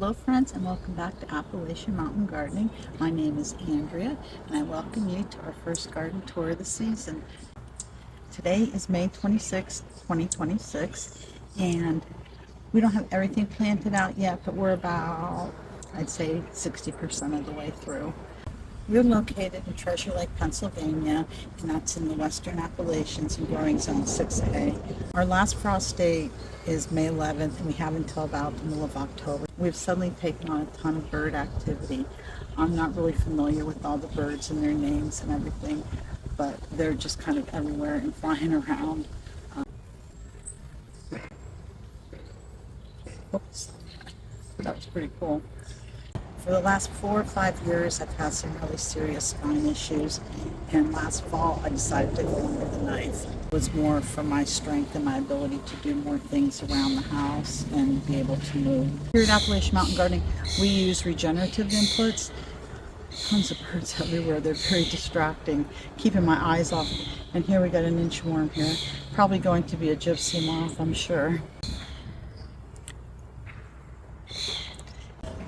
Hello friends, and welcome back to Appalachian Mountain Gardening. My name is Andrea and I welcome you to our first garden tour of the season. Today is May 26th, 2026, and we don't have everything planted out yet, but we're about, I'd say, 60% of the way through. We're located in Treasure Lake, Pennsylvania, and that's in the Western Appalachians in growing zone 6A. Our last frost date is May 11th, and we have until about the middle of October. We've suddenly taken on a ton of bird activity. I'm not really familiar with all the birds and their names and everything, but they're just kind of everywhere and flying around. Oops, that was pretty cool. For the last 4 or 5 years, I've had some really serious spine issues, and last fall I decided to go under the knife. It was more for my strength and my ability to do more things around the house and be able to move. Here at Appalachian Mountain Gardening, we use regenerative inputs. Tons of birds everywhere. They're very distracting, keeping my eyes off. And here we got an inchworm here. Probably going to be a gypsy moth, I'm sure.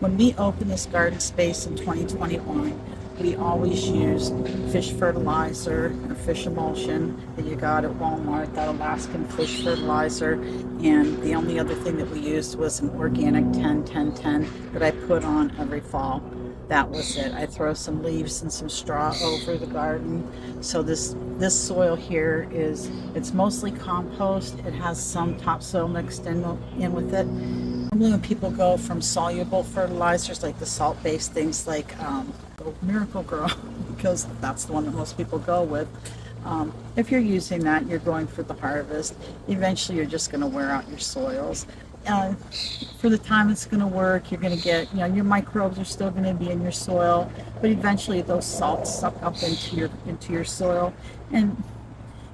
When we opened this garden space in 2021, we always used fish fertilizer or fish emulsion that you got at Walmart, that Alaskan fish fertilizer. And the only other thing that we used was an organic 10-10-10 that I put on every fall. That was it. I throw some leaves and some straw over the garden. So this soil here it's mostly compost. It has some topsoil mixed in with it. Normally when people go from soluble fertilizers like the salt-based things like Miracle-Gro, because that's the one that most people go with, if you're using that, you're going for the harvest. Eventually you're just going to wear out your soils. For the time it's going to work, you're going to get, your microbes are still going to be in your soil, but eventually those salts suck up into your soil, and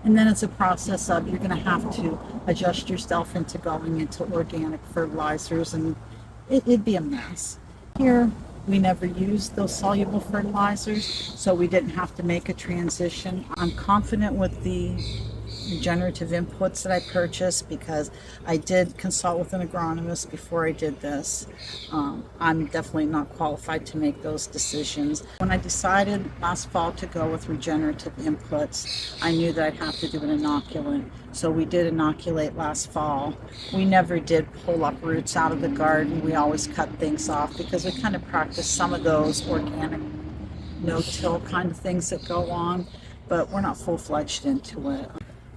then it's a process of you're going to have to adjust yourself into going into organic fertilizers, and it'd be a mess. Here, we never used those soluble fertilizers, so we didn't have to make a transition. I'm confident with the regenerative inputs that I purchased because I did consult with an agronomist before I did this. I'm definitely not qualified to make those decisions. When I decided last fall to go with regenerative inputs, I knew that I'd have to do an inoculant. So we did inoculate last fall. We never did pull up roots out of the garden. We always cut things off because we kind of practiced some of those organic no-till kind of things that go on, but we're not full-fledged into it.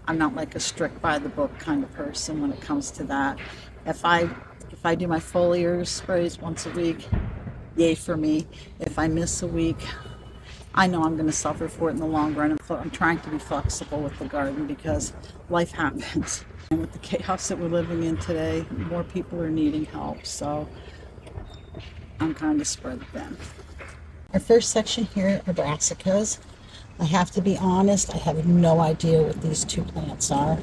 I'm not like a strict by the book kind of person when it comes to that. If I do my foliar sprays once a week, yay for me. If I miss a week, I know I'm going to suffer for it in the long run. I'm trying to be flexible with the garden because life happens. And with the chaos that we're living in today, more people are needing help. So I'm kind of spread thin. Our first section here are brassicas. I have to be honest, I have no idea what these two plants are.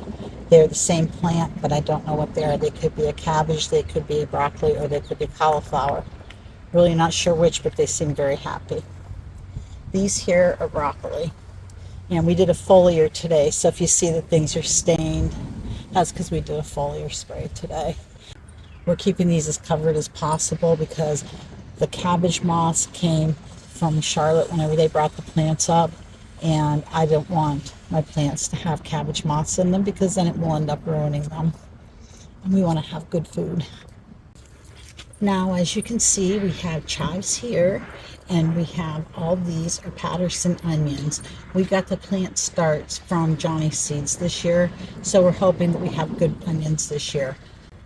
They're the same plant, but I don't know what they are. They could be a cabbage, they could be a broccoli, or they could be cauliflower. Really not sure which, but they seem very happy. These here are broccoli. And we did a foliar today, so if you see that things are stained, that's because we did a foliar spray today. We're keeping these as covered as possible because the cabbage moths came from Charlotte whenever they brought the plants up. And I don't want my plants to have cabbage moths in them because then it will end up ruining them. And we want to have good food. Now, as you can see, we have chives here, and we have all these are Patterson onions. We got the plant starts from Johnny Seeds this year, so we're hoping that we have good onions this year.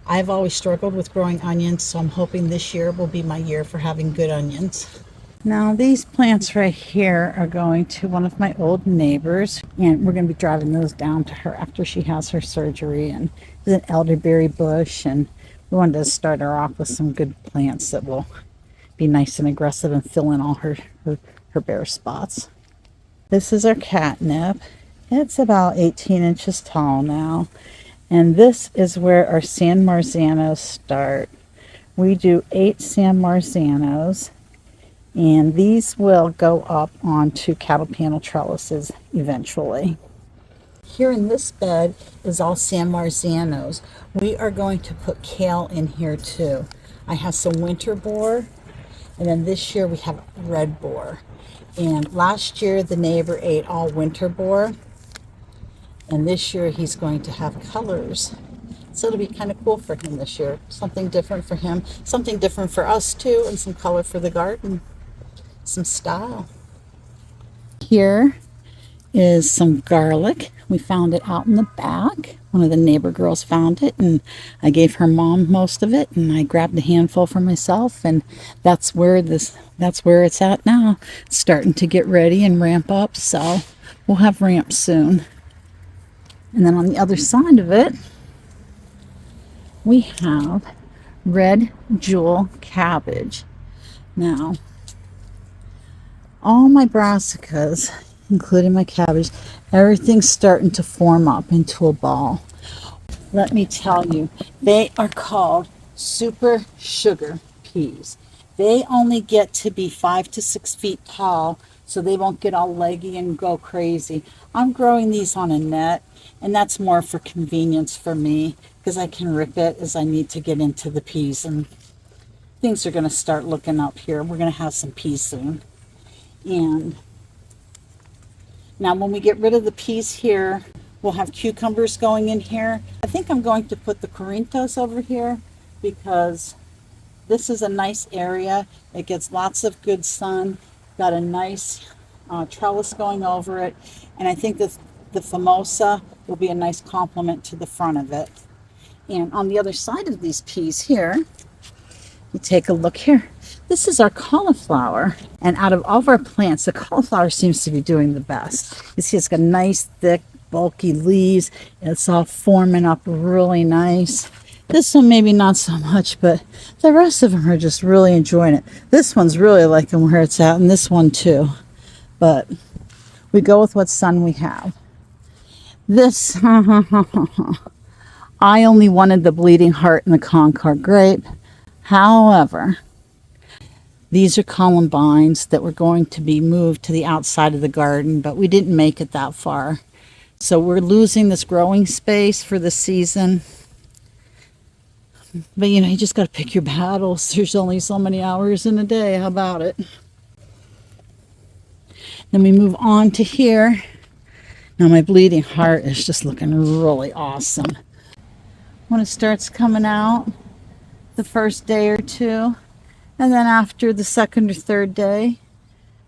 I've always struggled with growing onions, so I'm hoping this year will be my year for having good onions. Now these plants right here are going to one of my old neighbors, and we're going to be driving those down to her after she has her surgery. And there's an elderberry bush, and we wanted to start her off with some good plants that will be nice and aggressive and fill in all her bare spots. This is our catnip. It's about 18 inches tall now, and this is where our San Marzanos start. We do 8 San Marzanos. And these will go up onto cattle panel trellises eventually. Here in this bed is all San Marzanos. We are going to put kale in here too. I have some winter boar, and then this year we have red boar. And last year the neighbor ate all winter boar, and this year he's going to have colors. So it'll be kind of cool for him this year. Something different for him, something different for us too, and some color for the garden, some style. Here is some garlic. We found it out in the back. One of the neighbor girls found it, and I gave her mom most of it, and I grabbed a handful for myself, and that's where it's at now. It's starting to get ready and ramp up, so we'll have ramp soon. And then on the other side of it, we have red jewel cabbage. Now, all my brassicas, including my cabbage, everything's starting to form up into a ball. Let me tell you, they are called super sugar peas. They only get to be 5 to 6 feet tall, so they won't get all leggy and go crazy. I'm growing these on a net, and that's more for convenience for me, because I can rip it as I need to get into the peas, and things are going to start looking up here. We're going to have some peas soon. And now when we get rid of the peas here, we'll have cucumbers going in here. I think I'm going to put the Corinthos over here because this is a nice area. It gets lots of good sun, got a nice trellis going over it, and I think that the Famosa will be a nice complement to the front of it. And on the other side of these peas here, you take a look here. This is our cauliflower, and out of all of our plants, the cauliflower seems to be doing the best. You see, it's got nice, thick, bulky leaves. It's all forming up really nice. This one maybe not so much, but the rest of them are just really enjoying it. This one's really liking where it's at, and this one too. But we go with what sun we have. This, I only wanted the bleeding heart and the Concord grape. However, these are columbines that were going to be moved to the outside of the garden, but we didn't make it that far. So we're losing this growing space for the season. But you know, you just got to pick your battles. There's only so many hours in a day. How about it? Then we move on to here. Now my bleeding heart is just looking really awesome. When it starts coming out the first day or two, and then after the second or third day,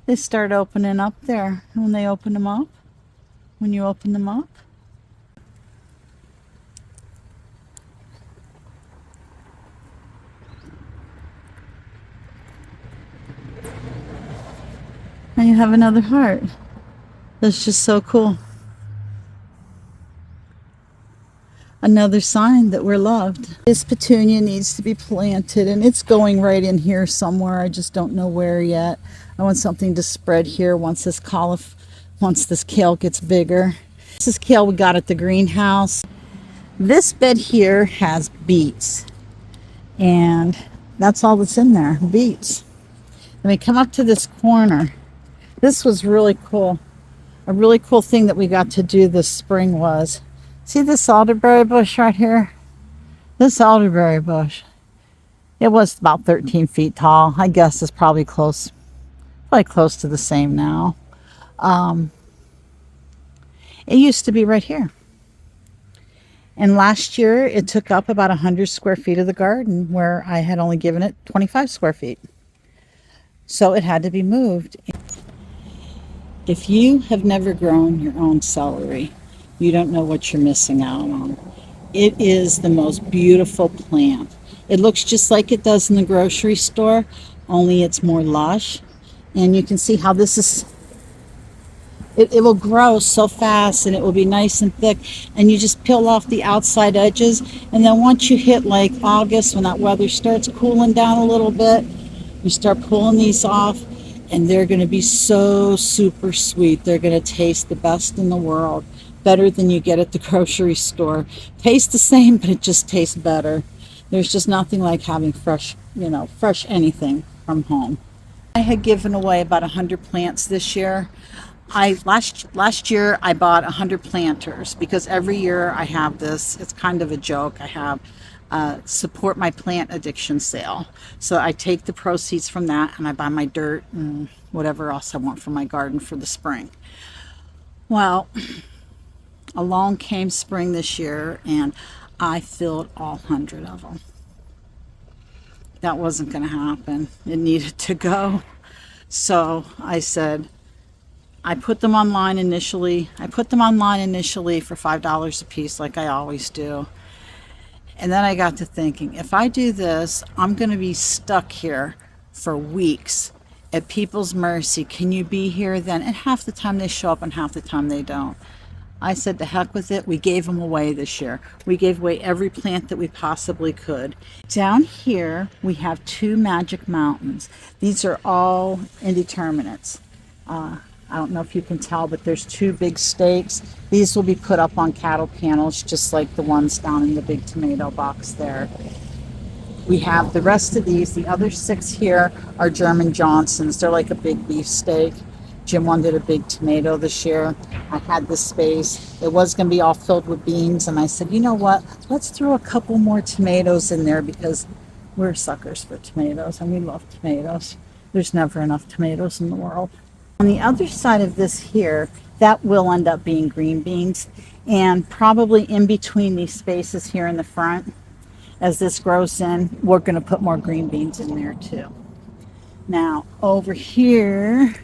they start opening up there. And when they open them up, when you open them up, and you have another heart. That's just so cool. Another sign that we're loved. This petunia needs to be planted, and it's going right in here somewhere. I just don't know where yet. I want something to spread here once this kale gets bigger. This is kale we got at the greenhouse. This bed here has beets, and that's all that's in there, beets. Then we come up to this corner. This was really cool. A really cool thing that we got to do this spring was, see this elderberry bush right here? This elderberry bush, it was about 13 feet tall. I guess it's probably close to the same now. It used to be right here. And last year it took up about 100 square feet of the garden where I had only given it 25 square feet. So it had to be moved. If you have never grown your own celery, you don't know what you're missing out on. It is the most beautiful plant. It looks just like it does in the grocery store, only it's more lush. And you can see how this is, it will grow so fast, and it will be nice and thick, and you just peel off the outside edges, and then once you hit like August, when that weather starts cooling down a little bit, you start pulling these off, and they're going to be so super sweet. They're going to taste the best in the world, better than you get at the grocery store. Tastes the same, but it just tastes better. There's just nothing like having fresh anything from home. I had given away about 100 plants this year. Last year I bought 100 planters because every year I have this. It's kind of a joke. I have support my plant addiction sale. So I take the proceeds from that and I buy my dirt and whatever else I want for my garden for the spring. Well, along came spring this year and I filled all 100 of them. That wasn't going to happen. It needed to go. So I said, I put them online initially. I put them online initially for $5 a piece like I always do. And then I got to thinking, if I do this, I'm going to be stuck here for weeks at people's mercy. Can you be here then? And half the time they show up and half the time they don't. I said, to heck with it. We gave them away this year. We gave away every plant that we possibly could. Down here, we have 2 magic mountains. These are all indeterminates. I don't know if you can tell, but there's 2 big stakes. These will be put up on cattle panels, just like the ones down in the big tomato box there. We have the rest of these. The other 6 here are German Johnsons. They're like a big beefsteak. Jim wanted a big tomato this year. I had this space. It was going to be all filled with beans, and I said, you know what? Let's throw a couple more tomatoes in there because we're suckers for tomatoes, and we love tomatoes. There's never enough tomatoes in the world. On the other side of this here, that will end up being green beans, and probably in between these spaces here in the front, as this grows in, we're going to put more green beans in there too. Now, over here,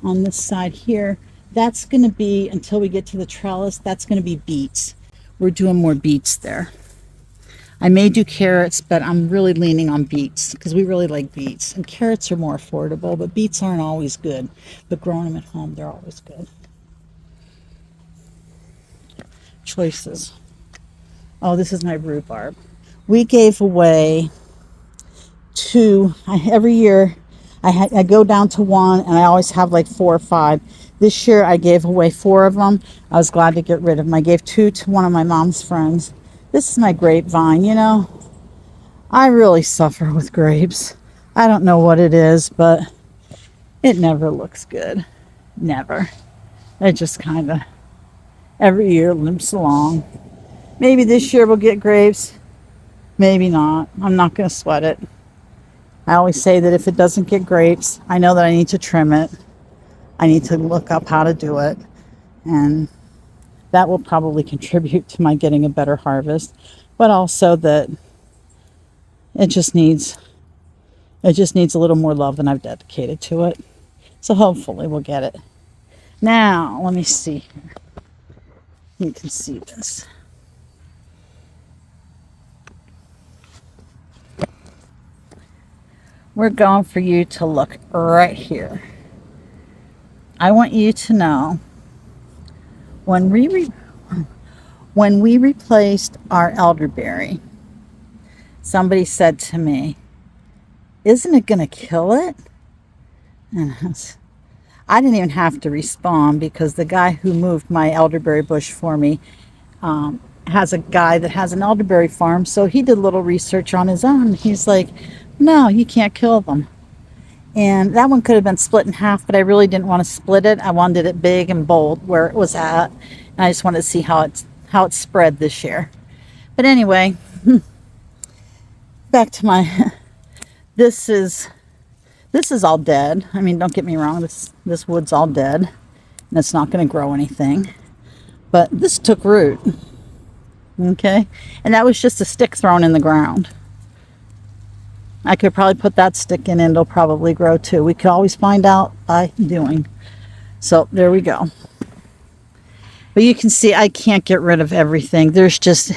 on this side here, that's going to be, until we get to the trellis, that's going to be beets. We're doing more beets there. I may do carrots, but I'm really leaning on beets because we really like beets. And carrots are more affordable, but beets aren't always good. But growing them at home, they're always good. Choices. Oh, this is my rhubarb. We gave away 2 every year. I go down to 1, and I always have like 4 or 5. This year I gave away 4 of them. I was glad to get rid of them. I gave 2 to one of my mom's friends. This is my grapevine, you know. I really suffer with grapes. I don't know what it is, but it never looks good. Never. It just kind of every year limps along. Maybe this year we'll get grapes. Maybe not. I'm not going to sweat it. I always say that if it doesn't get grapes, I know that I need to trim it. I need to look up how to do it. And that will probably contribute to my getting a better harvest. But also that it just needs a little more love than I've dedicated to it. So hopefully we'll get it. Now, let me see here. You can see this. We're going for you to look right here. I want you to know when we replaced our elderberry, somebody said to me, isn't it going to kill it? And I didn't even have to respond because the guy who moved my elderberry bush for me has a guy that has an elderberry farm, so he did a little research on his own. He's like, no, you can't kill them. And that one could have been split in half, but I really didn't want to split it. I wanted it big and bold where it was at. And I just wanted to see how it's spread this year. But anyway, back to my this is all dead. I mean, don't get me wrong, this wood's all dead. And it's not going to grow anything. But this took root. Okay? And that was just a stick thrown in the ground. I could probably put that stick in and it'll probably grow too. We could always find out by doing. So there we go. But you can see I can't get rid of everything. There's just,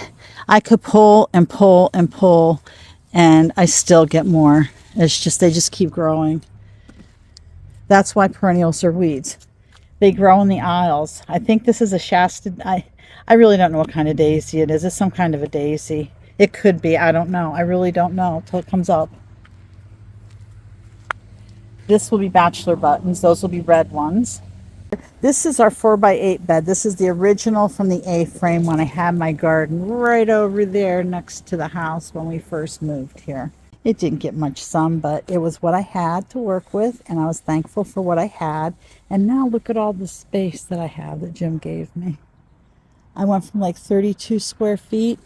I could pull and pull and pull and I still get more. It's just, they just keep growing. That's why perennials are weeds. They grow in the aisles. I think this is a Shasta. I really don't know what kind of daisy it is. It's some kind of a daisy. It could be. I don't know. I really don't know until it comes up. This will be bachelor buttons. Those will be red ones. This is our 4x8 bed. This is the original from the A-frame when I had my garden right over there next to the house when we first moved here. It didn't get much sun, but it was what I had to work with, and I was thankful for what I had. And now look at all the space that I have that Jim gave me. I went from like 32 square feet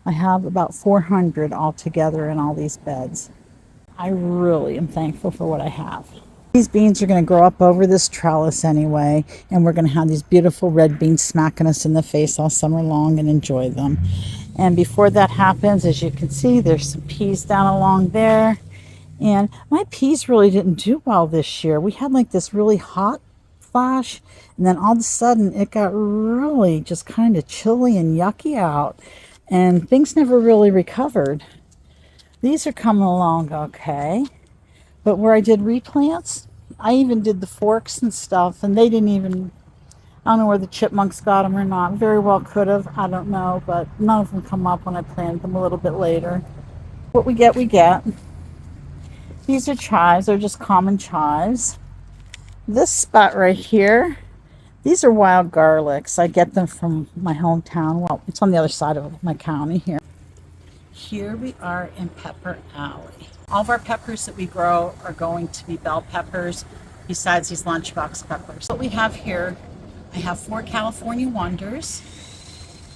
I have about 400 altogether in all these beds. I really am thankful for what I have. These beans are going to grow up over this trellis anyway, and we're going to have these beautiful red beans smacking us in the face all summer long and enjoy them. And before that happens, as you can see, there's some peas down along there. And my peas really didn't do well this year. We had like this really hot flash, and then all of a sudden it got really just kind of chilly and yucky out, and things never really recovered. These are coming along okay. But where I did replants, I even did the forks and stuff, and they didn't even, I don't know where the chipmunks got them or not. Very well could have, I don't know, but none of them come up when I planted them a little bit later. What we get, we get. These are chives, they're just common chives. This spot right here, these are wild garlics. I get them from my hometown. Well, it's on the other side of my county here. Here we are in Pepper Alley. All of our peppers that we grow are going to be bell peppers, besides these lunchbox peppers. What we have here, I have 4 California Wonders.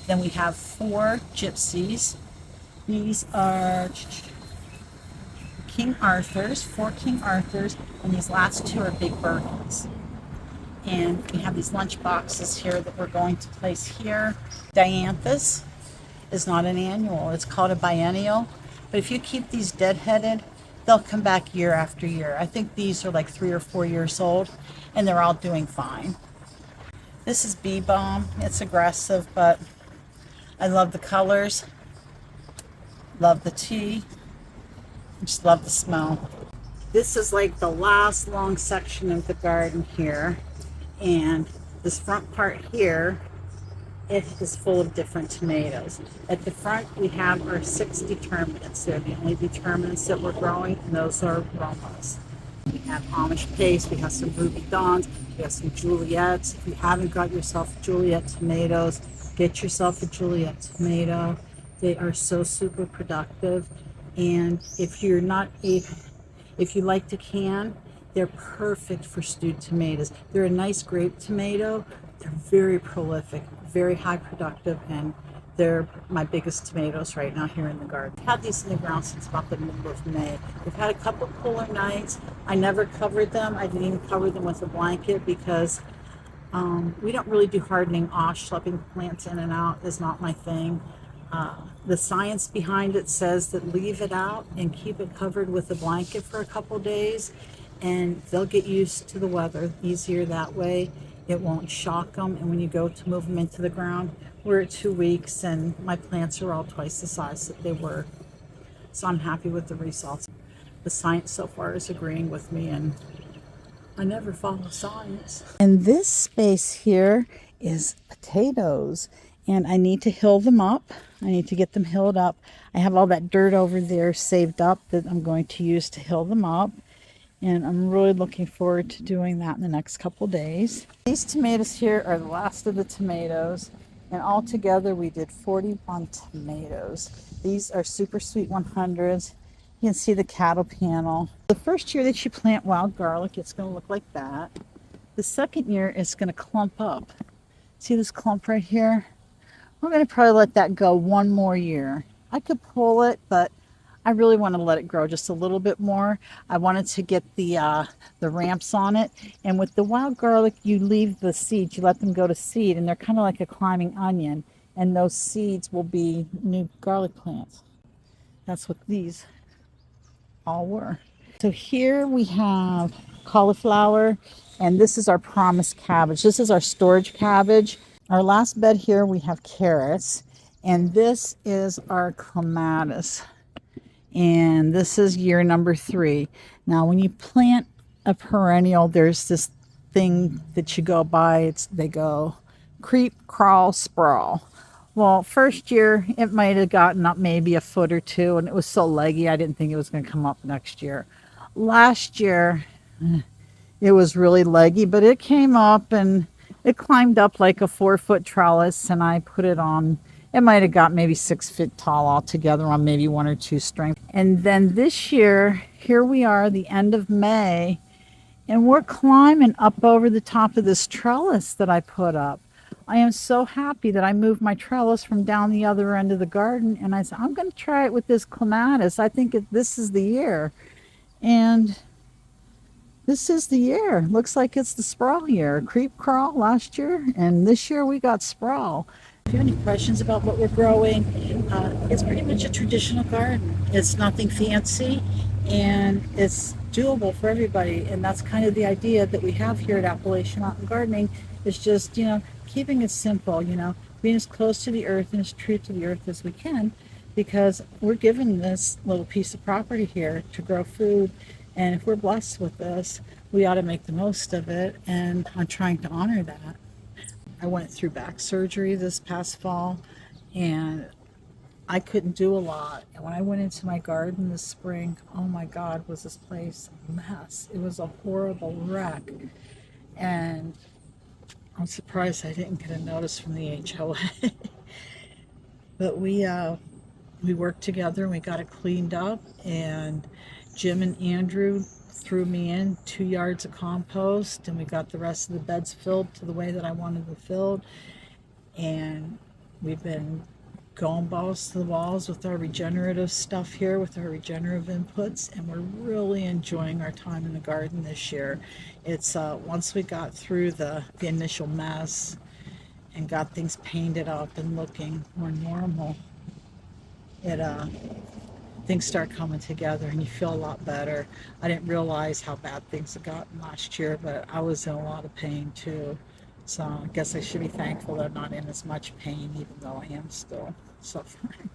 Then we have 4 Gypsies. These are King Arthurs, 4 King Arthurs, and these last 2 are Big Bourbons. And we have these lunch boxes here that we're going to place here. Dianthus is not an annual, it's called a biennial. But if you keep these deadheaded, they'll come back year after year. I think these are like 3 or 4 years old, and they're all doing fine. This is Bee Balm. It's aggressive, but I love the colors, love the tea, just love the smell. This is like the last long section of the garden here, and this front part here, it is full of different tomatoes. At the front, we have our 6 determinants. They're the only determinants that we're growing, and those are Romas. We have Amish paste, we have some Ruby Dawns, we have some Juliets. If you haven't got yourself Juliet tomatoes, get yourself a Juliet tomato. They are so super productive. And if you're not if you like to can, they're perfect for stewed tomatoes. They're a nice grape tomato. They're very prolific, very high productive, and they're my biggest tomatoes right now here in the garden. I've had these in the ground since about the middle of May. We've had a couple cooler nights. I never covered them. I didn't even cover them with a blanket because we don't really do hardening off. Schlepping plants in and out is not my thing. The science behind it says that leave it out and keep it covered with a blanket for a couple days, and they'll get used to the weather easier that way. It won't shock them, and when you go to move them into the ground, we're at 2 weeks and my plants are all twice the size that they were. So I'm happy with the results. The science so far is agreeing with me, and I never follow science. And this space here is potatoes, and I need to hill them up. I need to get them hilled up. I have all that dirt over there saved up that I'm going to use to hill them up, and I'm really looking forward to doing that in the next couple days. These tomatoes here are the last of the tomatoes, and all together we did 41 tomatoes. These are super sweet 100s. You can see the cattle panel. The first year that you plant wild garlic, it's going to look like that. The second year, it's going to clump up. See this clump right here? We're going to probably let that go 1 more year. I could pull it, but I really want to let it grow just a little bit more. I wanted to get the ramps on it. And with the wild garlic, you leave the seeds. You let them go to seed, and they're kind of like a climbing onion. And those seeds will be new garlic plants. That's what these all were. So here we have cauliflower, and this is our promised cabbage. This is our storage cabbage. Our last bed here we have carrots, and this is our clematis, and this is year number 3. Now when you plant a perennial, there's this thing that you go by. They go creep, crawl, sprawl. Well, first year it might have gotten up maybe a foot or 2, and it was so leggy I didn't think it was going to come up next year. Last year it was really leggy, but it came up and it climbed up like a 4-foot trellis, and I put it on. It might have got maybe 6 feet tall altogether on maybe 1 or 2 strings. And then this year, here we are, the end of May, and we're climbing up over the top of this trellis that I put up. I am so happy that I moved my trellis from down the other end of the garden, and I said, I'm going to try it with this clematis. I think this is the year. And this is the year. Looks like it's the sprawl year. Creep crawl last year, and this year we got sprawl. If you have any questions about what we're growing, it's pretty much a traditional garden. It's nothing fancy, and it's doable for everybody. And that's kind of the idea that we have here at Appalachian Mountain Gardening, is just, keeping it simple, being as close to the earth and as true to the earth as we can, because we're given this little piece of property here to grow food. And if we're blessed with this, we ought to make the most of it. And I'm trying to honor that. I went through back surgery this past fall, and I couldn't do a lot. And when I went into my garden this spring, oh my God, was this place a mess. It was a horrible wreck. And I'm surprised I didn't get a notice from the HOA. But we worked together and we got it cleaned up, and Jim and Andrew threw me in 2 yards of compost, and we got the rest of the beds filled to the way that I wanted them filled. And we've been going balls to the walls with our regenerative stuff here, with our regenerative inputs, and we're really enjoying our time in the garden this year. It's once we got through the initial mess and got things painted up and looking more normal, things start coming together and you feel a lot better. I didn't realize how bad things had gotten last year, but I was in a lot of pain too. So I guess I should be thankful that I'm not in as much pain, even though I am still suffering.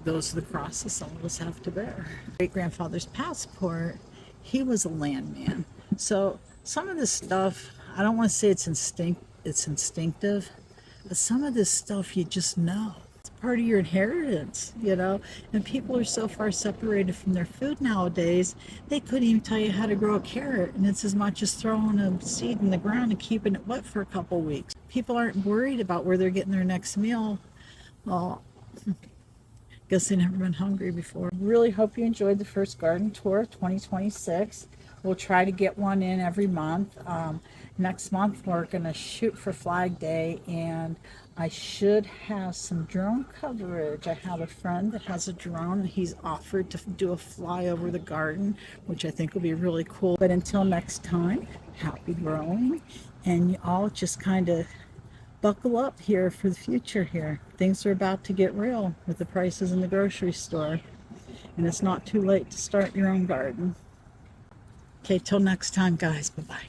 Those are the crosses some of us have to bear. Great-grandfather's passport, he was a landman. So some of this stuff, I don't want to say it's instinctive, but some of this stuff you just know. Part of your inheritance, and people are so far separated from their food nowadays, they couldn't even tell you how to grow a carrot, and it's as much as throwing a seed in the ground and keeping it wet for a couple weeks. People aren't worried about where they're getting their next meal. Well, guess they've never been hungry before. Really hope you enjoyed the first garden tour 2026. We'll try to get one in every month. Next month we're going to shoot for Flag Day, and I should have some drone coverage. I have a friend that has a drone, and he's offered to do a fly over the garden, which I think will be really cool. But until next time, happy growing, and you all just kind of buckle up here for the future here. Things are about to get real with the prices in the grocery store, and it's not too late to start your own garden. Okay, till next time, guys. Bye-bye.